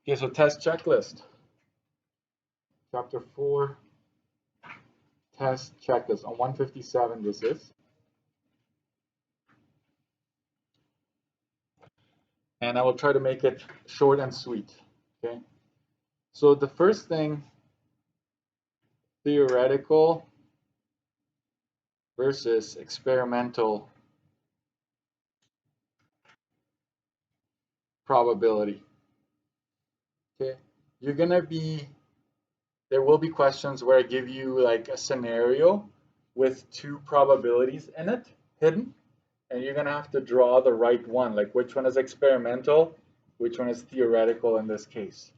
Okay, so test checklist. Chapter 4, test checklist. On 157 this is. And I will try to make it short and sweet. Okay. So the first thing, theoretical versus experimental probability. Okay. There will be questions where I give you like a scenario with two probabilities in it, hidden, and you're gonna have to draw the right one, like which one is experimental, which one is theoretical in this case.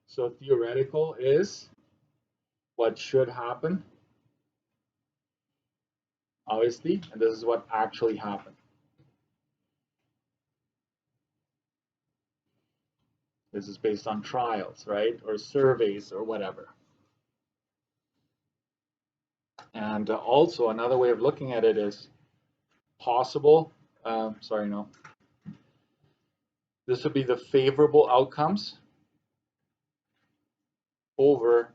So theoretical is what should happen, obviously, and this is what actually happened. This is based on trials, right, or surveys or whatever. And also another way of looking at it is possible, this would be the favorable outcomes over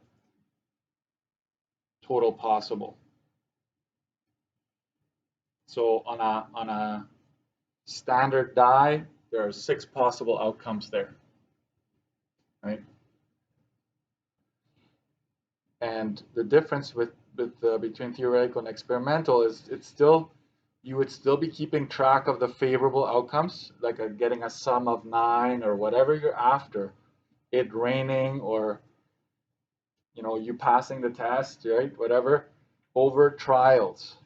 total possible. So on a standard die, there are 6 possible outcomes there, right? And the difference between theoretical and experimental is you would still be keeping track of the favorable outcomes, like getting a sum of 9 or whatever you're after, it raining or you passing the test, right? Whatever, over trials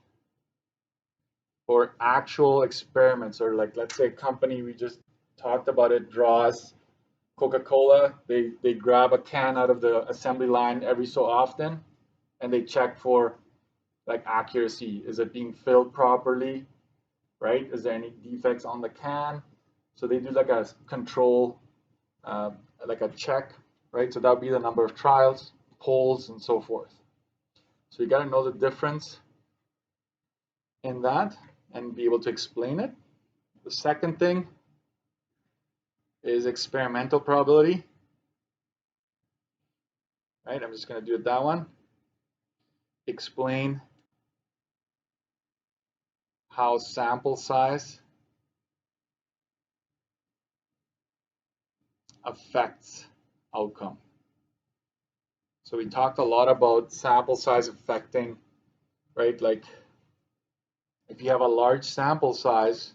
or actual experiments, or like let's say a company we just talked about it draws Coca-Cola, they grab a can out of the assembly line every so often and they check for like accuracy. Is it being filled properly, right? Is there any defects on the can? So they do like a control, like a check, right? So that would be the number of trials, polls, and so forth. So you got to know the difference in that and be able to explain it. The second thing is experimental probability, right? I'm just going to do it that one. Explain how sample size affects outcome. So we talked a lot about sample size affecting, right? Like if you have a large sample size,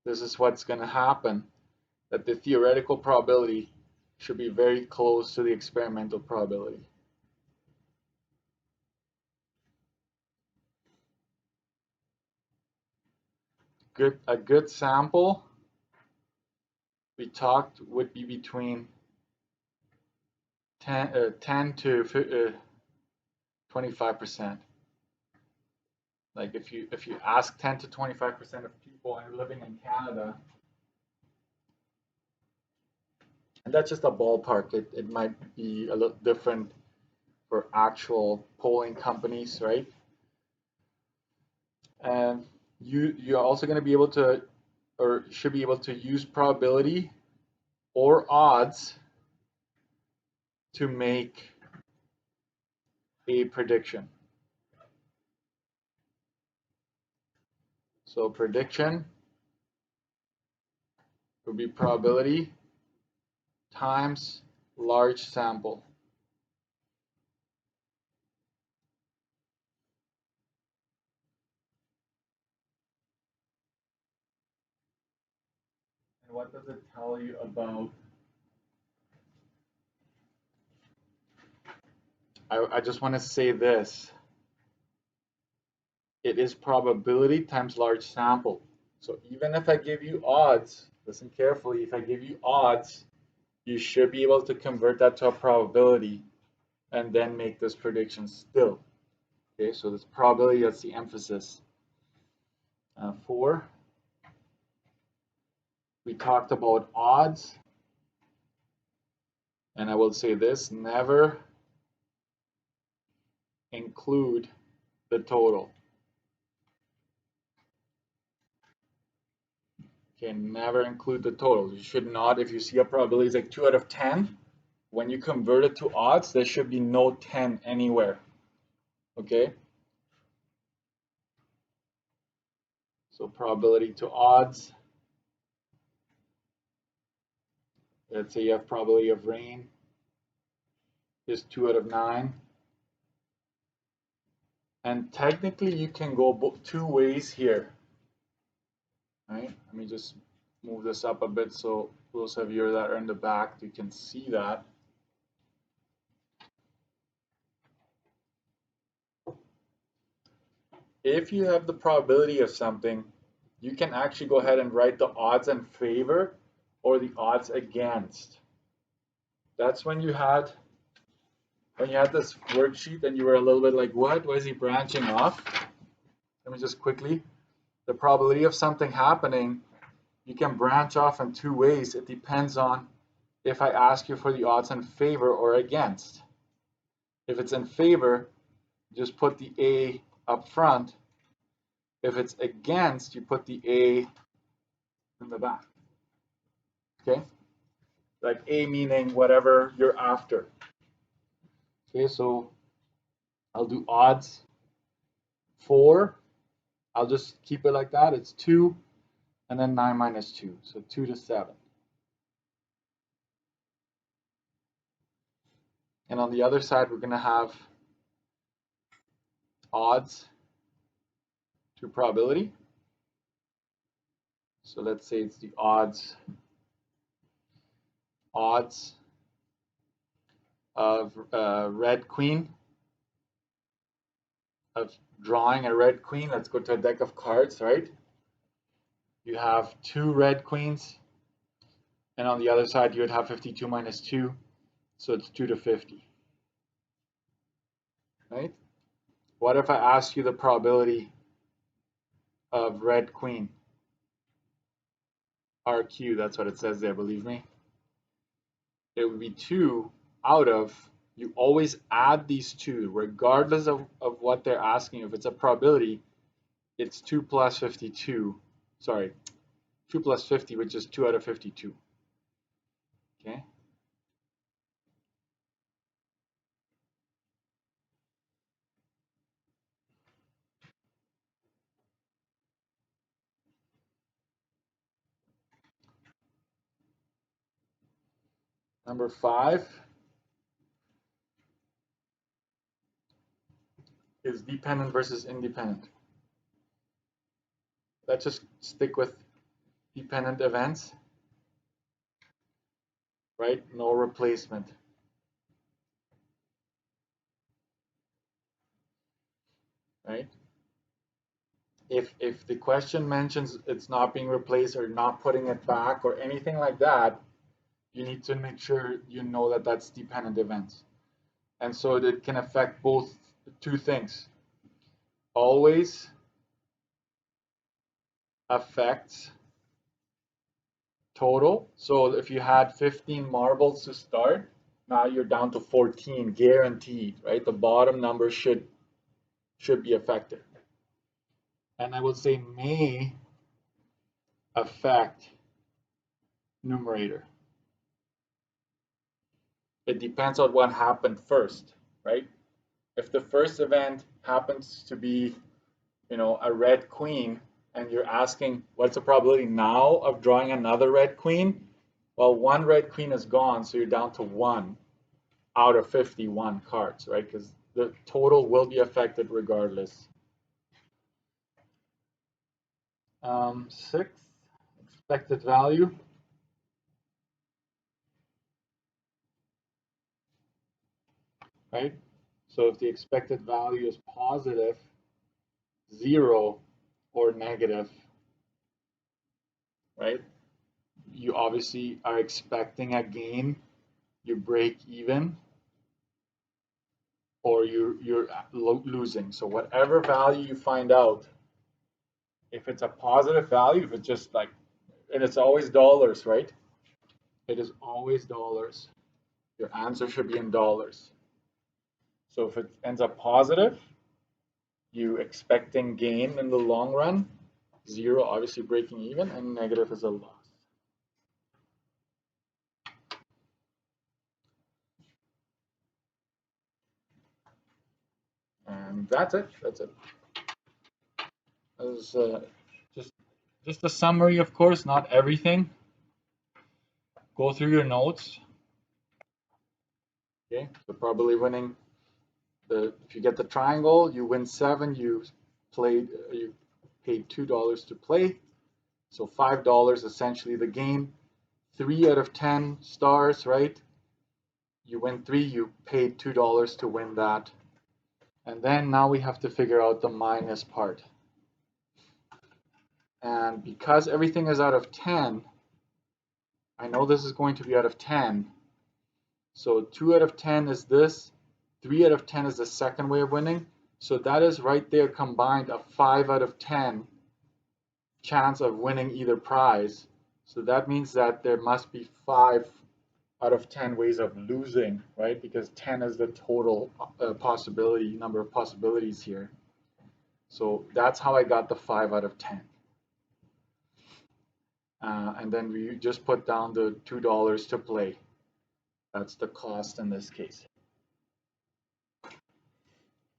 this is what's going to happen, that the theoretical probability should be very close to the experimental probability. A good sample, we talked, would be between 10 to 25%. Like if you ask 10 to 25% of people and you're living in Canada, and that's just a ballpark, it might be a little different for actual polling companies, right? And you're also going to be able to, or should be able to, use probability or odds to make a prediction. So prediction would be probability times large sample. And what does it tell you about? I just want to say this. It is probability times large sample. So even if I give you odds, listen carefully, if I give you odds, you should be able to convert that to a probability and then make this prediction still. Okay, so this probability, that's the emphasis. 4, we talked about odds, and I will say this, never include the total. Okay, never include the total. You should not, if you see a probability is like 2 out of 10, when you convert it to odds, there should be no 10 anywhere. Okay? So probability to odds. Let's say you have probability of rain is 2 out of 9. And technically you can go two ways here. Right? Let me just move this up a bit so those of you that are in the back, you can see that. If you have the probability of something, you can actually go ahead and write the odds in favor or the odds against. That's when you had this worksheet and you were a little bit like, what? Why is he branching off? Let me just quickly. The probability of something happening, you can branch off in two ways. It depends on if I ask you for the odds in favor or against. If it's in favor, just put the A up front. If it's against, you put the A in the back. Okay? Like A meaning whatever you're after. Okay, so I'll do odds 4. I'll just keep it like that. It's 2, and then 9 minus 2. So 2 to 7. And on the other side, we're going to have odds to probability. So let's say it's the odds of red queen, of drawing a red queen. Let's go to a deck of cards, right? You have 2 red queens, and on the other side you would have 52 minus 2, so it's 2 to 50, right? What if I ask you the probability of red queen? RQ, that's what it says there, believe me. It would be 2 out of, you always add these 2, regardless of what they're asking. If it's a probability, it's 2 plus 52, sorry, 2 plus 50, which is 2 out of 52. Okay. Number 5 is dependent versus independent. Let's just stick with dependent events, right? No replacement. Right? If the question mentions it's not being replaced or not putting it back or anything like that, you need to make sure you know that that's dependent events. And so it can affect both two things. Always affects total. So if you had 15 marbles to start, now you're down to 14, guaranteed, right? The bottom number should be affected. And I would say may affect numerator. It depends on what happened first, right? If the first event happens to be, a red queen, and you're asking what's the probability now of drawing another red queen? Well, one red queen is gone, so you're down to 1 out of 51 cards, right? Because the total will be affected regardless. 6, expected value. Right? So if the expected value is positive, 0, or negative, right? You obviously are expecting a gain, you break even, or you're losing. So whatever value you find out, if it's a positive value, if it's just like, and it's always dollars, right? It is always dollars. Your answer should be in dollars. So if it ends up positive, you expecting gain in the long run, 0, obviously breaking even, and negative is a loss. And that's it. That's it. As just a summary, of course, not everything. Go through your notes. Okay, so probably winning if you get the triangle, you win 7. You paid $2 to play, so $5 essentially the game. 3 out of 10 stars, right? You win 3. You paid $2 to win that. And then now we have to figure out the minus part. And because everything is out of 10, I know this is going to be out of 10. So 2 out of 10 is this. 3 out of 10 is the second way of winning. So that is right there combined a 5 out of 10 chance of winning either prize. So that means that there must be 5 out of 10 ways of losing, right? Because 10 is the total number of possibilities here. So that's how I got the 5 out of 10. And then we just put down the $2 to play. That's the cost in this case.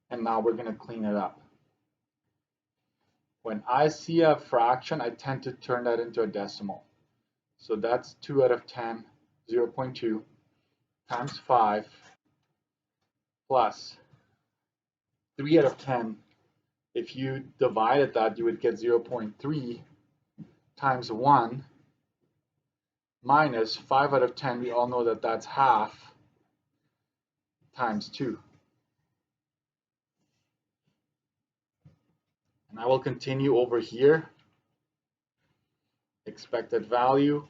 And now we're going to clean it up. When I see a fraction, I tend to turn that into a decimal. So that's 2 out of 10, 0.2 times 5 plus 3 out of 10. If you divided that, you would get 0.3 times 1 minus 5 out of 10. We all know that that's half times 2. And I will continue over here. Expected value.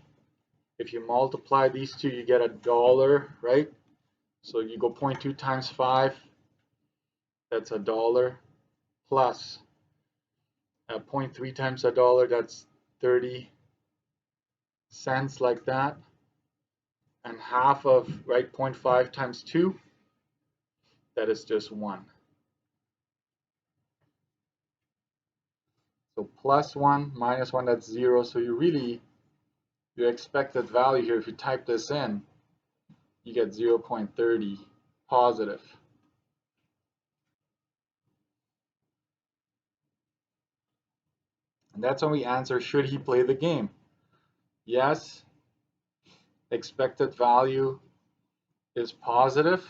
If you multiply these two, you get $1, right? So you go 0.2 times 5. That's $1 plus 0.3 times $1. That's 30 cents, like that. And half of, right, 0.5 times 2. That is just 1. So plus 1 minus 1, that's 0. So your expected value here, if you type this in, you get 0.30 positive. And that's when we answer, should he play the game? Yes, expected value is positive,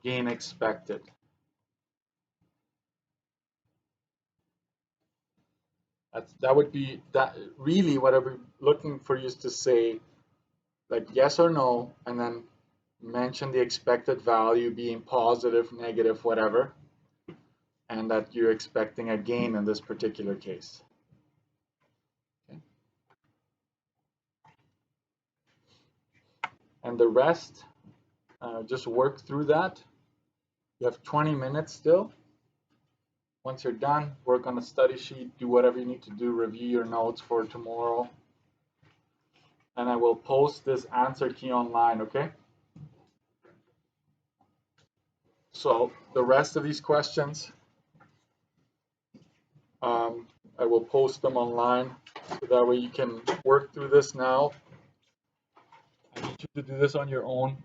gain expected. That would be that. Really, what I'm looking for you is to say, like, yes or no, and then mention the expected value being positive, negative, whatever, and that you're expecting a gain in this particular case. Okay. And the rest, just work through that. You have 20 minutes still. Once you're done, work on the study sheet, do whatever you need to do, review your notes for tomorrow. And I will post this answer key online, okay? So the rest of these questions, I will post them online, so that way you can work through this now. I need you to do this on your own.